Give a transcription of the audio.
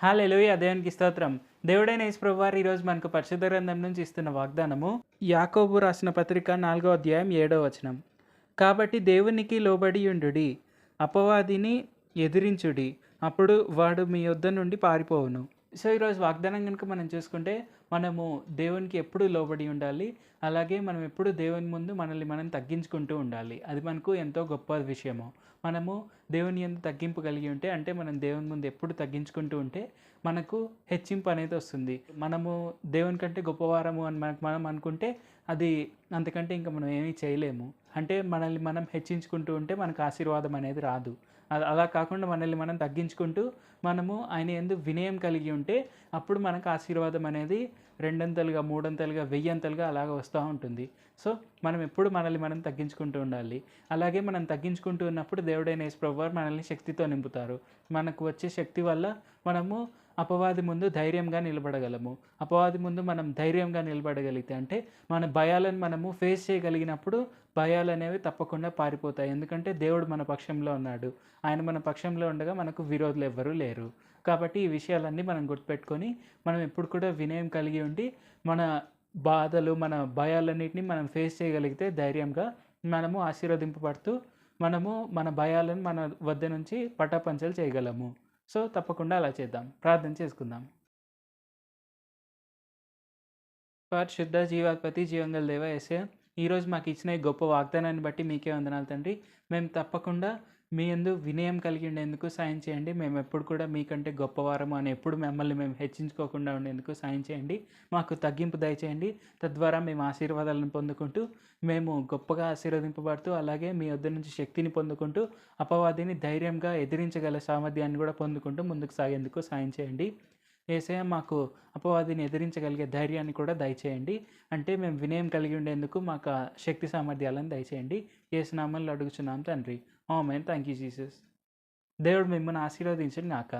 హల్లెలూయా! దేవునికి స్తోత్రం. దేవుడైన యేసు ప్రభువారు ఈరోజు మనకు పరిశుద్ధ గ్రంథం నుంచి ఇస్తున్న వాగ్దానము యాకోబు రాసిన పత్రిక 4వ అధ్యాయం 7వ వచనం. కాబట్టి దేవునికి లోబడియుండుడి, అపవాదిని ఎదిరించుడి, అప్పుడు వాడు మీ యొద్ద నుండి పారిపోవును. సో, ఈరోజు వాగ్దానం గనుక మనం చూసుకుంటే, మనము దేవునికి ఎప్పుడు లోబడి ఉండాలి. అలాగే మనం ఎప్పుడు దేవుని ముందు మనల్ని మనం తగ్గించుకుంటూ ఉండాలి. అది మనకు ఎంతో గొప్ప విషయము. మనము దేవుని యందు తగ్గింపు కలిగి ఉంటే, అంటే మనం దేవుని ముందు ఎప్పుడు తగ్గించుకుంటూ ఉంటే, మనకు హెచ్చింపు అనేది వస్తుంది. మనము దేవుని కంటే గొప్పవారము అని మనం అనుకుంటే, అది అంతకంటే ఇంకా మనం ఏమీ చేయలేము. అంటే మనల్ని మనం హెచ్చించుకుంటూ ఉంటే మనకు ఆశీర్వాదం అనేది రాదు. అలా కాకుండా మనల్ని మనం తగ్గించుకుంటూ మనము ఆయన యందు వినయం కలిగి ఉంటే అప్పుడు మనకు ఆశీర్వాదం అనేది రెండంతలుగా, మూడంతలుగా, వెయ్యంతలుగా అలాగ వస్తూ ఉంటుంది. సో, మనం ఎప్పుడు మనల్ని మనం తగ్గించుకుంటూ ఉండాలి. అలాగే మనం తగ్గించుకుంటూ ఉన్నప్పుడు దేవుడైన యేసు ప్రభువారు మనల్ని శక్తితో నింపుతారు. మనకు వచ్చే శక్తి వల్ల మనము అపవాది ముందు ధైర్యంగా నిలబడగలము. అపవాది ముందు మనం ధైర్యంగా నిలబడగలిగితే, అంటే మన భయాలను మనము ఫేస్ చేయగలిగినప్పుడు భయాలనేవి తప్పకుండా పారిపోతాయి. ఎందుకంటే దేవుడు మన పక్షంలో ఉన్నాడు. ఆయన మన పక్షంలో ఉండగా మనకు విరోధులు ఎవ్వరూ లేరు. కాబట్టి ఈ విషయాలన్నీ మనం గుర్తుపెట్టుకొని మనం ఎప్పుడు కూడా వినయం కలిగి ఉండి మన బాధలు, మన భయాలన్నిటిని మనం ఫేస్ చేయగలిగితే ధైర్యంగా మనము ఆశీర్వదింపబడుతూ మనము మన భయాలను మన వద్ద నుంచి పటాపంచలు చేయగలము. సో, తప్పకుండా అలా చేద్దాం. ప్రార్థన చేసుకుందాం. పరిశుద్ధ జీవాధిపతి జీవంగల దేవ యేసయ్య, ఈరోజు మాకు ఇచ్చిన ఈ గొప్ప వాగ్దానాన్ని బట్టి మీకే వందనాలు తండ్రి. మేము తప్పకుండా మీ యందు వినయం కలిగి ఉండేందుకు సాయం చేయండి. మేము ఎప్పుడు కూడా మీకంటే గొప్పవారము అని ఎప్పుడు మిమ్మల్ని మేము హెచ్చించుకోకుండా ఉండేందుకు సాయం చేయండి. మాకు తగ్గింపు దయచేయండి. తద్వారా మేము ఆశీర్వాదాలను పొందుకుంటూ మేము గొప్పగా ఆశీర్వదింపబడుతూ, అలాగే మీ వద్ద నుంచి శక్తిని పొందుకుంటూ అపవాదిని ధైర్యంగా ఎదిరించగల సామర్థ్యాన్ని కూడా పొందుకుంటూ ముందుకు సాగేందుకు సాయం చేయండి. యేసయ్య, మాకు అపవాదిని ఎదిరించగలిగే ధైర్యాన్ని కూడా దయచేయండి. అంటే మేము వినయం కలిగి ఉండేందుకు మాకు ఆ శక్తి సామర్థ్యాలను దయచేయండి. యేసు నామములో అడుగుచున్నాం తండ్రి. ఆమేన్. Thank you Jesus. దేవుడు మిమ్మల్ని ఆశీర్వదించును గాక.